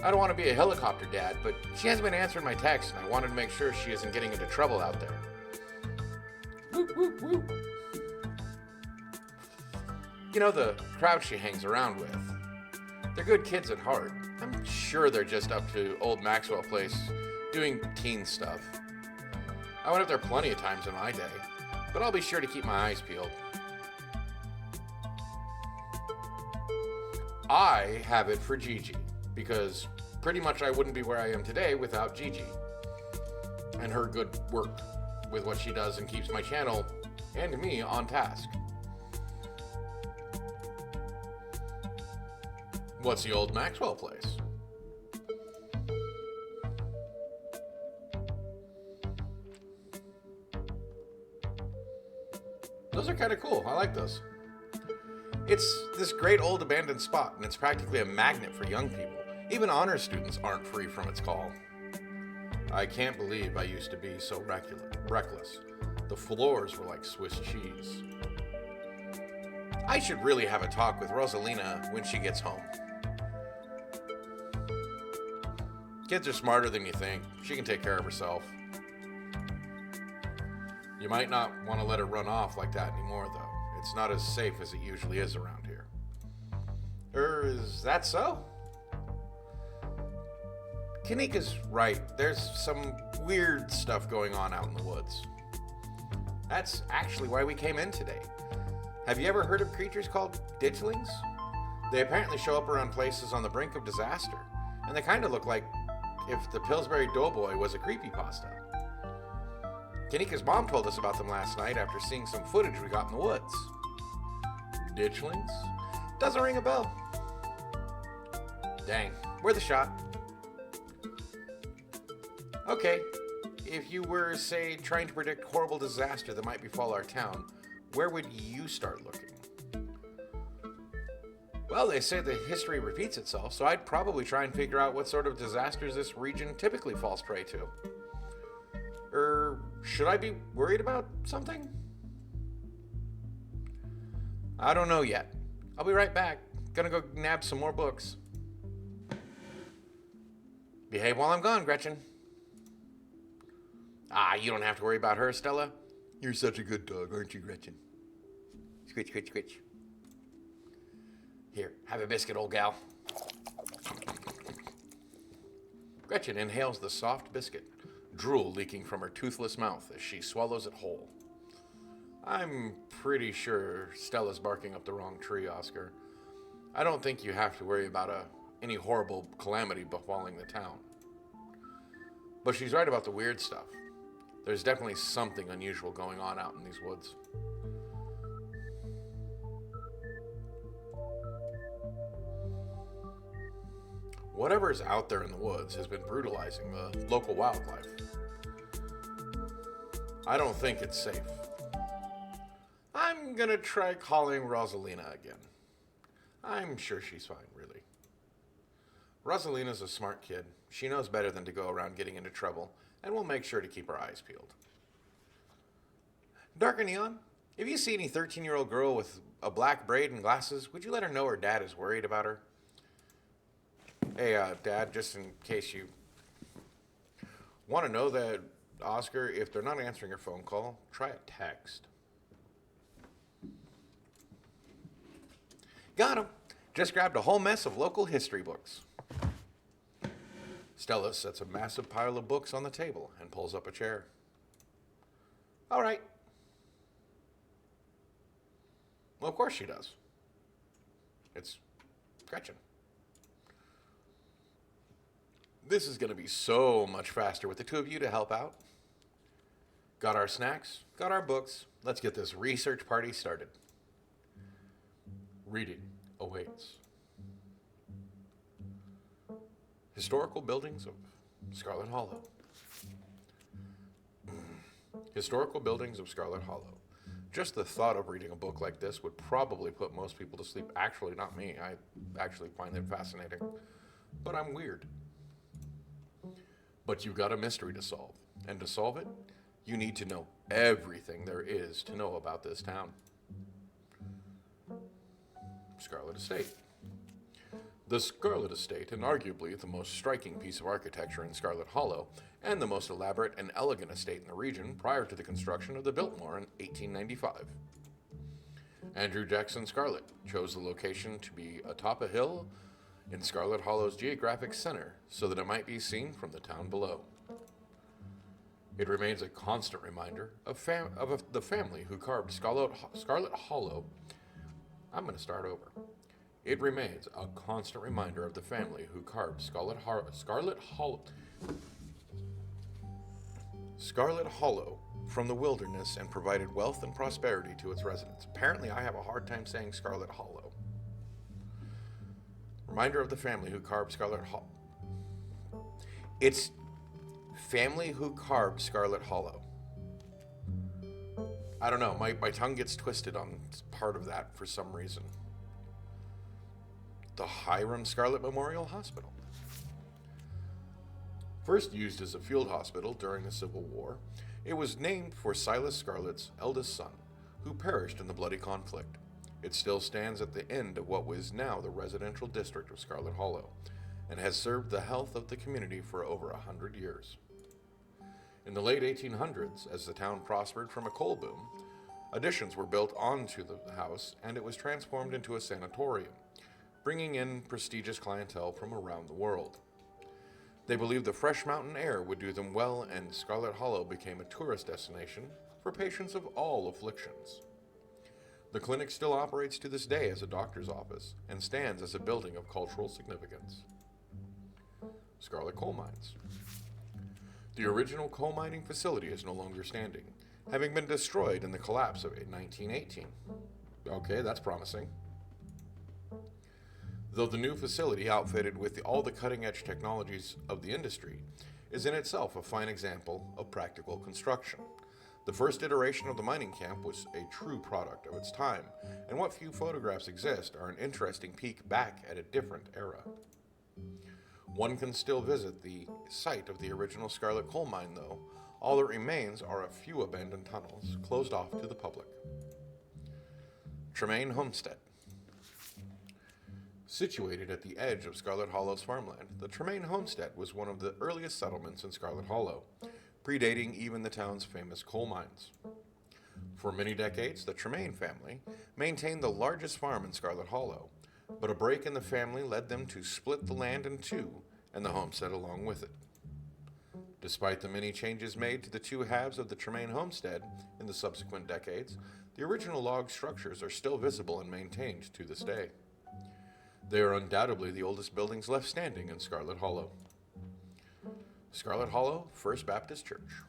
I don't want to be a helicopter dad, but she hasn't been answering my texts, and I wanted to make sure she isn't getting into trouble out there. Whoop, whoop, whoop. You know, the crowd she hangs around with, they're good kids at heart. I'm sure they're just up to old Maxwell Place doing teen stuff. I went up there plenty of times in my day, but I'll be sure to keep my eyes peeled. I have it for Gigi, because pretty much I wouldn't be where I am today without Gigi and her good work with what she does and keeps my channel and me on task. What's the old Maxwell Place? Those are kind of cool. I like those. It's this great old abandoned spot, and it's practically a magnet for young people. Even honor students aren't free from its call. I can't believe I used to be so reckless. The floors were like Swiss cheese. I should really have a talk with Rosalina when she gets home. Kids are smarter than you think. She can take care of herself. You might not want to let her run off like that anymore, though. It's not as safe as it usually is around here. Is that so? Kanika's right. There's some weird stuff going on out in the woods. That's actually why we came in today. Have you ever heard of creatures called ditchlings? They apparently show up around places on the brink of disaster, and they kind of look like if the Pillsbury Doughboy was a creepypasta. Kanika's mom told us about them last night after seeing some footage we got in the woods. Ditchlings? Doesn't ring a bell. Dang, worth a shot. Okay, if you were, say, trying to predict horrible disaster that might befall our town, where would you start looking? Well, they say that history repeats itself, so I'd probably try and figure out what sort of disasters this region typically falls prey to. Should I be worried about something? I don't know yet. I'll be right back. Gonna go nab some more books. Behave while I'm gone, Gretchen. You don't have to worry about her, Stella. You're such a good dog, aren't you, Gretchen? Squitch, squitch, squitch. Here, have a biscuit, old gal. Gretchen inhales the soft biscuit, drool leaking from her toothless mouth as she swallows it whole. I'm pretty sure Stella's barking up the wrong tree, Oscar. I don't think you have to worry about any horrible calamity befalling the town. But she's right about the weird stuff. There's definitely something unusual going on out in these woods. Whatever's out there in the woods has been brutalizing the local wildlife. I don't think it's safe. I'm gonna try calling Rosalina again. I'm sure she's fine, really. Rosalina's a smart kid. She knows better than to go around getting into trouble, and we'll make sure to keep our eyes peeled. Darker Neon, if you see any 13-year-old girl with a black braid and glasses, would you let her know her dad is worried about her? Hey, Dad, just in case you want to know that, Oscar, if they're not answering your phone call, try a text. Got him. Just grabbed a whole mess of local history books. Stella sets a massive pile of books on the table and pulls up a chair. All right. Well, of course she does. It's Gretchen. This is going to be so much faster with the two of you to help out. Got our snacks, got our books. Let's get this research party started. Reading awaits. Historical buildings of Scarlet Hollow. Historical buildings of Scarlet Hollow. Just the thought of reading a book like this would probably put most people to sleep. Actually, not me. I actually find it fascinating. But I'm weird. But you've got a mystery to solve. And to solve it, you need to know everything there is to know about this town. Scarlet Estate. The Scarlet Estate, and arguably the most striking piece of architecture in Scarlet Hollow, and the most elaborate and elegant estate in the region prior to the construction of the Biltmore in 1895. Andrew Jackson Scarlet chose the location to be atop a hill in Scarlet Hollow's geographic center so that it might be seen from the town below. It remains a constant reminder of the family who carved Scarlet Hollow. I'm going to start over. It remains a constant reminder of the family who carved Scarlet Hollow from the wilderness and provided wealth and prosperity to its residents. Apparently, I have a hard time saying Scarlet Hollow. Reminder of the family who carved Scarlet Hollow. It's family who carved Scarlet Hollow. I don't know, my tongue gets twisted on part of that for some reason. The Hiram Scarlet Memorial Hospital. First used as a field hospital during the Civil War, it was named for Silas Scarlet's eldest son, who perished in the bloody conflict. It still stands at the end of what was now the residential district of Scarlet Hollow, and has served the health of the community for over 100 years. In the late 1800s, as the town prospered from a coal boom, additions were built onto the house and it was transformed into a sanatorium, bringing in prestigious clientele from around the world. They believed the fresh mountain air would do them well, and Scarlet Hollow became a tourist destination for patients of all afflictions. The clinic still operates to this day as a doctor's office and stands as a building of cultural significance. Scarlet Coal Mines. The original coal mining facility is no longer standing, having been destroyed in the collapse of 1918. Okay, that's promising. Though the new facility, outfitted with all the cutting-edge technologies of the industry, is in itself a fine example of practical construction. The first iteration of the mining camp was a true product of its time, and what few photographs exist are an interesting peek back at a different era. One can still visit the site of the original Scarlet coal mine, though. All that remains are a few abandoned tunnels, closed off to the public. Tremaine Homestead. Situated at the edge of Scarlet Hollow's farmland, the Tremaine Homestead was one of the earliest settlements in Scarlet Hollow, predating even the town's famous coal mines. For many decades, the Tremaine family maintained the largest farm in Scarlet Hollow, but a break in the family led them to split the land in two, and the homestead along with it. Despite the many changes made to the two halves of the Tremaine homestead in the subsequent decades, the original log structures are still visible and maintained to this day. They are undoubtedly the oldest buildings left standing in Scarlet Hollow. Scarlet Hollow First Baptist Church.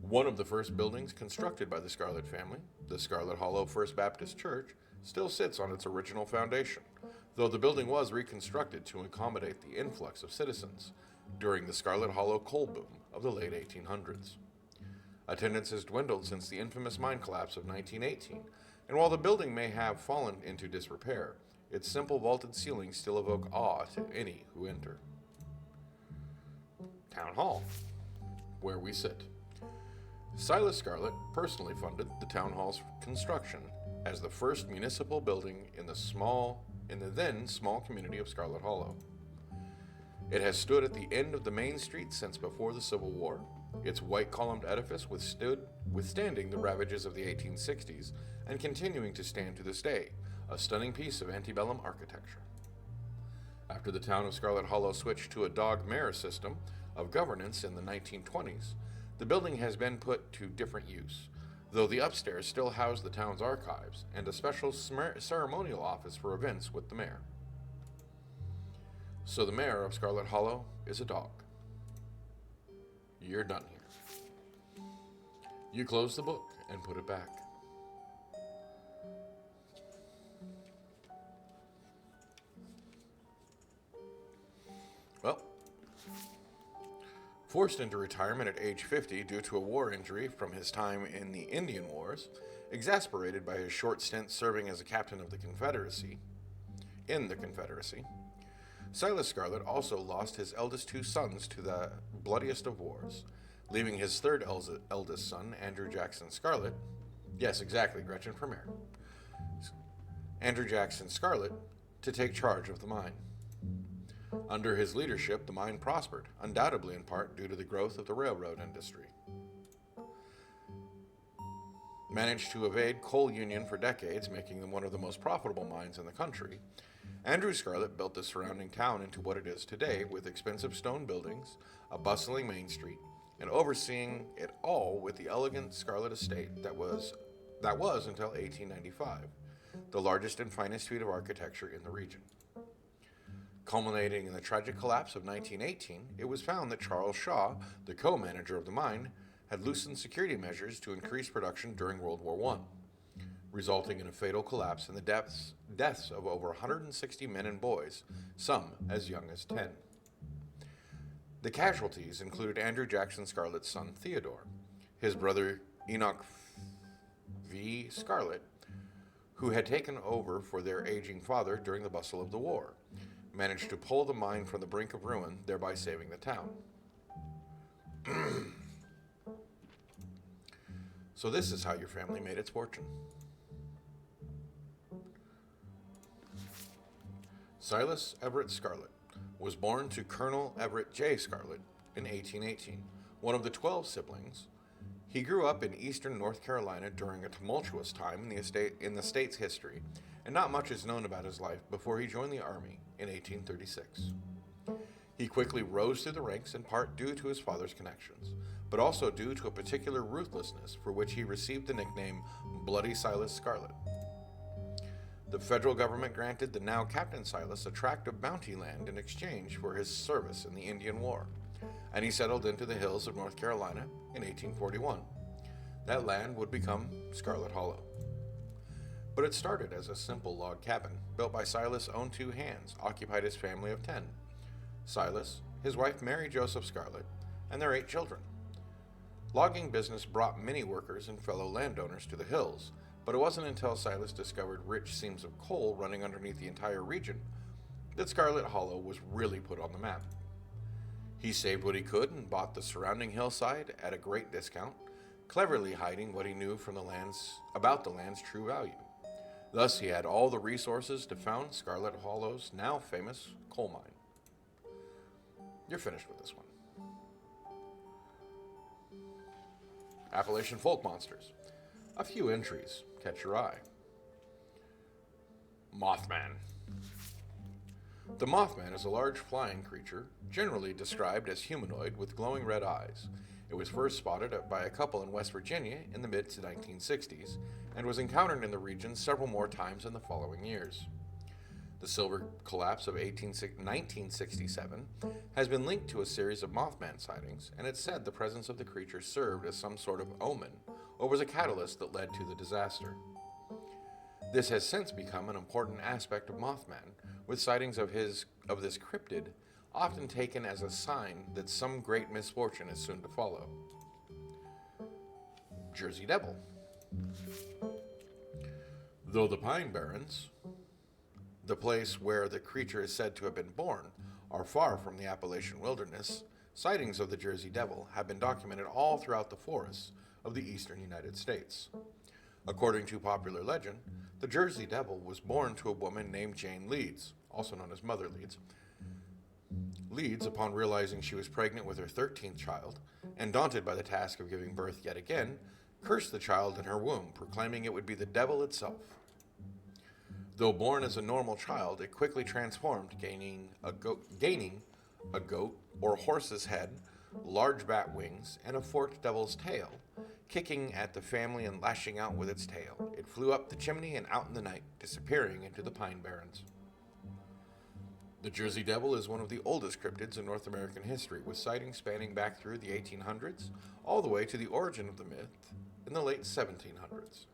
One of the first buildings constructed by the Scarlet family, the Scarlet Hollow First Baptist Church, still sits on its original foundation, though the building was reconstructed to accommodate the influx of citizens during the Scarlet Hollow coal boom of the late 1800s. Attendance has dwindled since the infamous mine collapse of 1918, and while the building may have fallen into disrepair, its simple vaulted ceilings still evoke awe to any who enter. Town Hall, where we sit. Silas Scarlet personally funded the town hall's construction as the first municipal building in the then small community of Scarlet Hollow. It has stood at the end of the main street since before the Civil War, its white columned edifice withstanding the ravages of the 1860s and continuing to stand to this day, a stunning piece of antebellum architecture. After the town of Scarlet Hollow switched to a dog-mare system of governance in the 1920s, the building has been put to different use, though the upstairs still house the town's archives and a special ceremonial office for events with the mayor. So the mayor of Scarlet Hollow is a dog. You're done here. You close the book and put it back. Well, forced into retirement at age 50 due to a war injury from his time in the Indian Wars, exasperated by his short stint serving as a captain of the Confederacy, Silas Scarlet also lost his eldest two sons to the bloodiest of wars, leaving his third eldest son, Andrew Jackson Scarlet, yes, exactly, Gretchen from here, Andrew Jackson Scarlet, to take charge of the mine. Under his leadership, the mine prospered, undoubtedly in part due to the growth of the railroad industry. Managed to evade coal union for decades, making them one of the most profitable mines in the country, Andrew Scarlet built the surrounding town into what it is today, with expensive stone buildings, a bustling main street, and overseeing it all with the elegant Scarlet estate that was until 1895, the largest and finest feat of architecture in the region. Culminating in the tragic collapse of 1918, it was found that Charles Shaw, the co-manager of the mine, had loosened security measures to increase production during World War I, resulting in a fatal collapse and the deaths of over 160 men and boys, some as young as 10. The casualties included Andrew Jackson Scarlet's son Theodore, his brother Enoch V. Scarlet, who had taken over for their aging father during the bustle of the war, managed to pull the mine from the brink of ruin, thereby saving the town. So this is how your family made its fortune. Silas Everett Scarlet was born to Colonel Everett J. Scarlet in 1818, one of the 12 siblings. He grew up in eastern North Carolina during a tumultuous time in the state's history, and not much is known about his life before he joined the Army in 1836. He quickly rose through the ranks, in part due to his father's connections, but also due to a particular ruthlessness for which he received the nickname Bloody Silas Scarlet. The federal government granted the now Captain Silas a tract of bounty land in exchange for his service in the Indian War, and he settled into the hills of North Carolina in 1841. That land would become Scarlet Hollow. But it started as a simple log cabin, built by Silas' own two hands, occupied his family of 10. Silas, his wife Mary Joseph Scarlet, and their 8 children. Logging business brought many workers and fellow landowners to the hills, but it wasn't until Silas discovered rich seams of coal running underneath the entire region that Scarlet Hollow was really put on the map. He saved what he could and bought the surrounding hillside at a great discount, cleverly hiding what he knew from about the land's true value. Thus, he had all the resources to found Scarlet Hollow's now famous coal mine. You're finished with this one. Appalachian folk monsters. A few entries catch your eye. Mothman. The Mothman is a large flying creature, generally described as humanoid with glowing red eyes. It was first spotted by a couple in West Virginia in the mid-1960s and was encountered in the region several more times in the following years. The silver collapse of 1967 has been linked to a series of Mothman sightings, and it's said the presence of the creature served as some sort of omen or was a catalyst that led to the disaster. This has since become an important aspect of Mothman, with sightings of this cryptid often taken as a sign that some great misfortune is soon to follow. Jersey Devil. Though the Pine Barrens, the place where the creature is said to have been born, are far from the Appalachian wilderness, sightings of the Jersey Devil have been documented all throughout the forests of the eastern United States. According to popular legend, the Jersey Devil was born to a woman named Jane Leeds, also known as Mother Leeds. Leeds, upon realizing she was pregnant with her 13th child, and daunted by the task of giving birth yet again, cursed the child in her womb, proclaiming it would be the devil itself. Though born as a normal child, it quickly transformed, gaining a goat or horse's head, large bat wings, and a forked devil's tail. Kicking at the family and lashing out with its tail, it flew up the chimney and out in the night, disappearing into the Pine Barrens. The Jersey Devil is one of the oldest cryptids in North American history, with sightings spanning back through the 1800s, all the way to the origin of the myth in the late 1700s.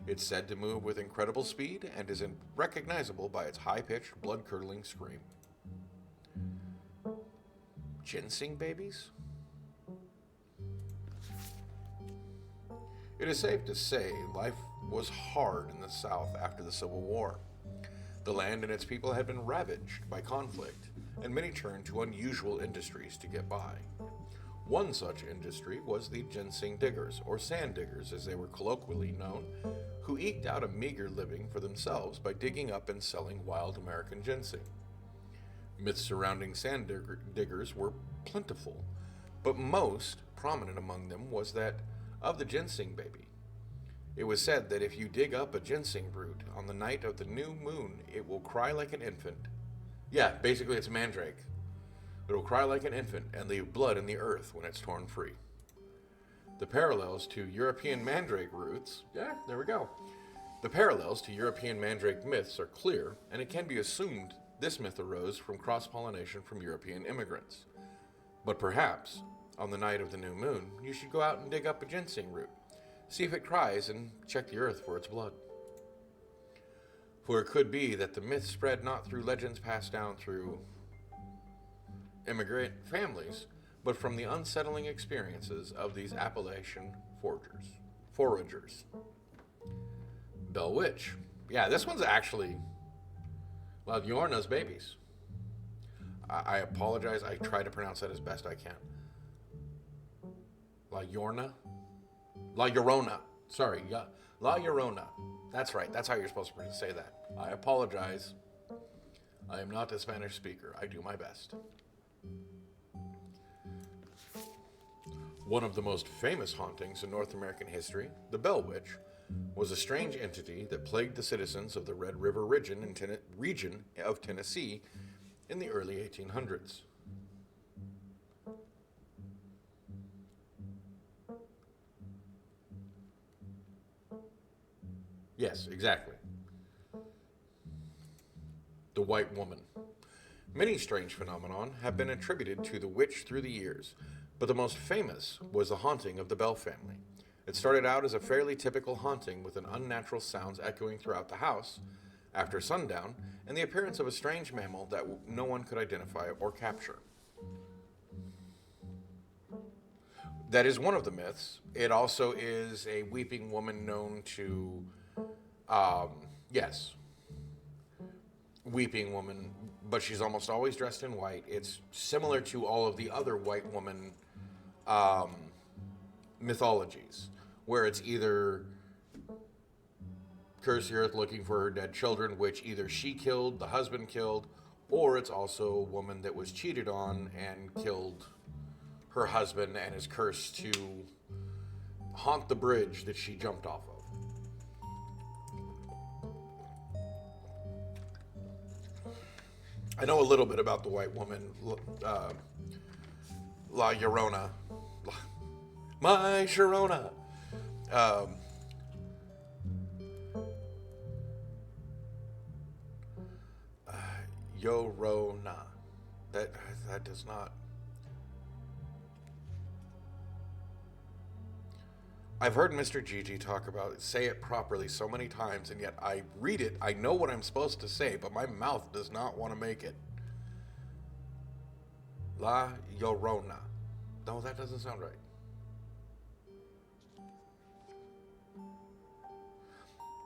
It's said to move with incredible speed and is recognizable by its high-pitched, blood-curdling scream. Ginseng babies? It is safe to say life was hard in the South after the Civil War. The land and its people had been ravaged by conflict, and many turned to unusual industries to get by. One such industry was the ginseng diggers, or sand diggers as they were colloquially known, who eked out a meager living for themselves by digging up and selling wild American ginseng. Myths surrounding diggers were plentiful, but most prominent among them was that of the ginseng baby. It was said that if you dig up a ginseng root on the night of the new moon, it will cry like an infant. Yeah, basically it's mandrake. It will cry like an infant and leave blood in the earth when it's torn free. The parallels to European mandrake roots, yeah, there we go. The parallels to European mandrake myths are clear, and it can be assumed this myth arose from cross-pollination from European immigrants. But perhaps, on the night of the new moon, you should go out and dig up a ginseng root. See if it cries and check the earth for its blood. For it could be that the myth spread not through legends passed down through immigrant families, but from the unsettling experiences of these Appalachian foragers. Bell Witch. Yeah, this one's actually La Llorna's babies. I apologize. I try to pronounce that as best I can. La Llorna? La Llorona. Sorry, yeah. La Llorona. That's right. That's how you're supposed to say that. I apologize. I am not a Spanish speaker. I do my best. One of the most famous hauntings in North American history, the Bell Witch, was a strange entity that plagued the citizens of the Red River region of Tennessee in the early 1800s. Yes, exactly. The White Woman. Many strange phenomena have been attributed to the witch through the years, but the most famous was the haunting of the Bell family. It started out as a fairly typical haunting with an unnatural sounds echoing throughout the house after sundown and the appearance of a strange mammal that no one could identify or capture. That is one of the myths. It also is a weeping woman known to, yes, weeping woman, but she's almost always dressed in white. It's similar to all of the other white woman mythologies, where it's either curse the earth looking for her dead children, which either she killed, the husband killed, or it's also a woman that was cheated on and killed her husband and is cursed to haunt the bridge that she jumped off of. I know a little bit about the white woman, La Llorona. My Sharona. Llorona. That does not. I've heard Mr. Gigi talk about it, say it properly so many times, and yet I read it, I know what I'm supposed to say, but my mouth does not want to make it. La Llorona. No, that doesn't sound right.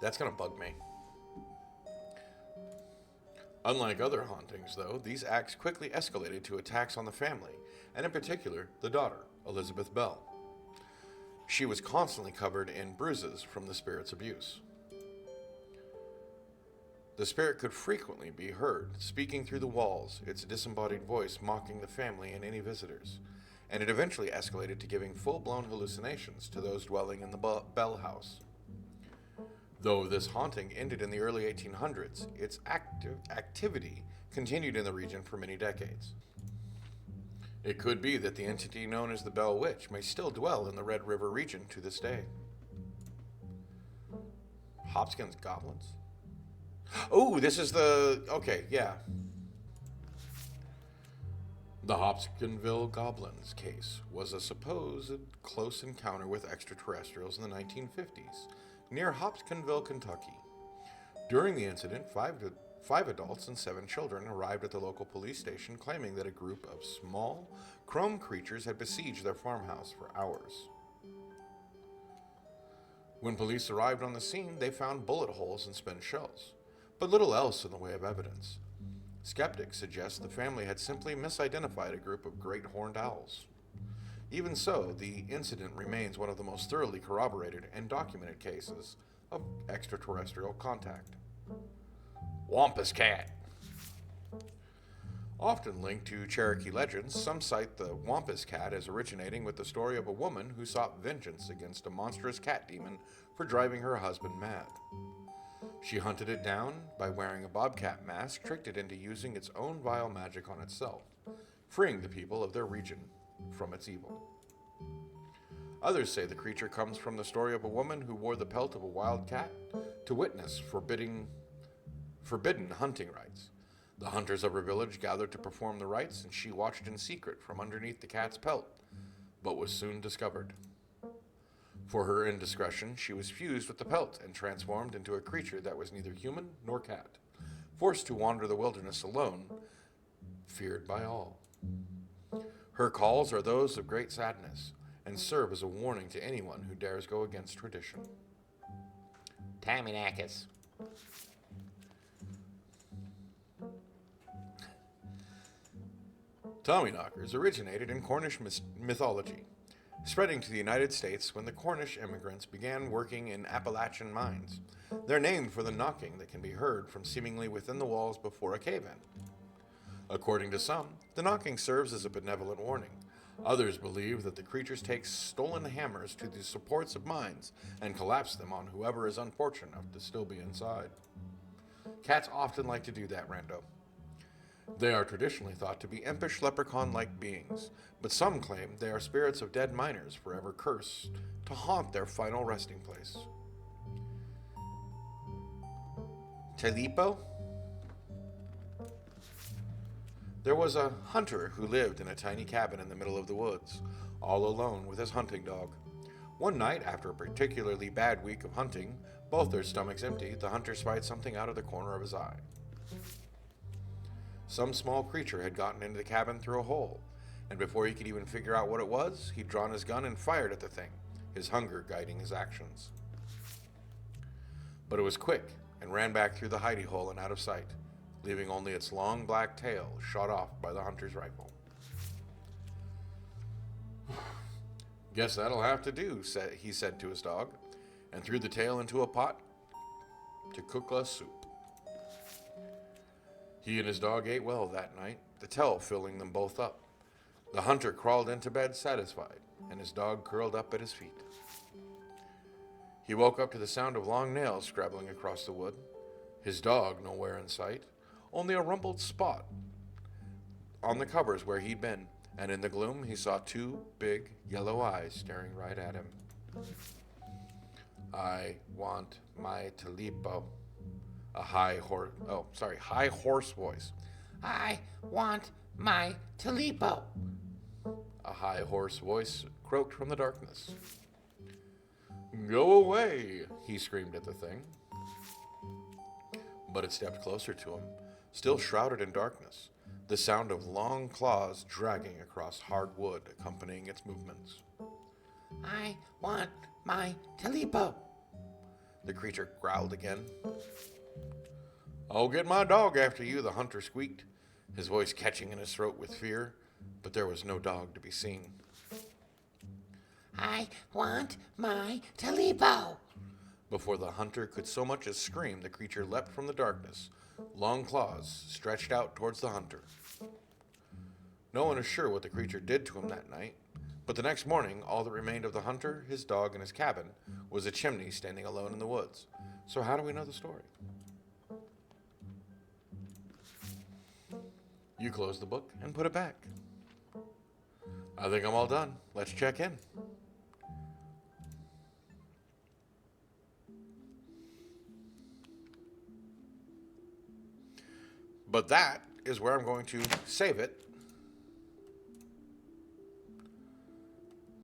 That's going to bug me. Unlike other hauntings, though, these acts quickly escalated to attacks on the family, and in particular, the daughter, Elizabeth Bell. She was constantly covered in bruises from the spirit's abuse. The spirit could frequently be heard speaking through the walls, its disembodied voice mocking the family and any visitors, and it eventually escalated to giving full-blown hallucinations to those dwelling in the Bell house. Though this haunting ended in the early 1800s, its activity continued in the region for many decades. It could be that the entity known as the Bell Witch may still dwell in the Red River region to this day. Hopkins goblins? Oh, this is the... Okay, yeah. The Hopkinsville Goblins case was a supposed close encounter with extraterrestrials in the 1950s, near Hopkinsville, Kentucky. During the incident, five adults and 7 children arrived at the local police station claiming that a group of small, chrome creatures had besieged their farmhouse for hours. When police arrived on the scene, they found bullet holes and spent shells. but little else in the way of evidence. Skeptics suggest the family had simply misidentified a group of great horned owls. Even so, the incident remains one of the most thoroughly corroborated and documented cases of extraterrestrial contact. Wampus cat. Often linked to Cherokee legends, some cite the Wampus cat as originating with the story of a woman who sought vengeance against a monstrous cat demon for driving her husband mad. She hunted it down by wearing a bobcat mask, tricked it into using its own vile magic on itself, freeing the people of their region from its evil. Others say the creature comes from the story of a woman who wore the pelt of a wild cat to witness forbidden hunting rites. The hunters of her village gathered to perform the rites, and she watched in secret from underneath the cat's pelt, but was soon discovered. For her indiscretion, she was fused with the pelt and transformed into a creature that was neither human nor cat, forced to wander the wilderness alone, feared by all. Her calls are those of great sadness, and serve as a warning to anyone who dares go against tradition. Taminakis. Tommyknockers originated in Cornish mythology, spreading to the United States when the Cornish immigrants began working in Appalachian mines. They're named for the knocking that can be heard from seemingly within the walls before a cave-in. According to some, the knocking serves as a benevolent warning. Others believe that the creatures take stolen hammers to the supports of mines and collapse them on whoever is unfortunate enough to still be inside. Cats often like to do that, Rando. They are traditionally thought to be impish leprechaun-like beings, but some claim they are spirits of dead miners forever cursed to haunt their final resting place. Telipo? There was a hunter who lived in a tiny cabin in the middle of the woods, all alone with his hunting dog. One night, after a particularly bad week of hunting, both their stomachs empty, the hunter spied something out of the corner of his eye. Some small creature had gotten into the cabin through a hole, and before he could even figure out what it was, he'd drawn his gun and fired at the thing, his hunger guiding his actions. But it was quick, and ran back through the hidey hole and out of sight, leaving only its long black tail shot off by the hunter's rifle. Guess that'll have to do, he said to his dog, and threw the tail into a pot to cook us soup. He and his dog ate well that night, the tail filling them both up. The hunter crawled into bed satisfied, and his dog curled up at his feet. He woke up to the sound of long nails scrabbling across the wood, his dog nowhere in sight, only a rumpled spot on the covers where he'd been, and in the gloom he saw two big yellow eyes staring right at him. I want my Talipo. A high horse voice. I want my Talipo. A high hoarse voice croaked from the darkness. Go away, he screamed at the thing. But it stepped closer to him, still shrouded in darkness, the sound of long claws dragging across hard wood accompanying its movements. I want my Talipo, the creature growled again. I'll get my dog after you, the hunter squeaked, his voice catching in his throat with fear, but there was no dog to be seen. I want my Talipo. Before the hunter could so much as scream, the creature leapt from the darkness, long claws stretched out towards the hunter. No one is sure what the creature did to him that night, but the next morning, all that remained of the hunter, his dog, and his cabin was a chimney standing alone in the woods. So how do we know the story? You close the book and put it back. I think I'm all done. Let's check in. But that is where I'm going to save it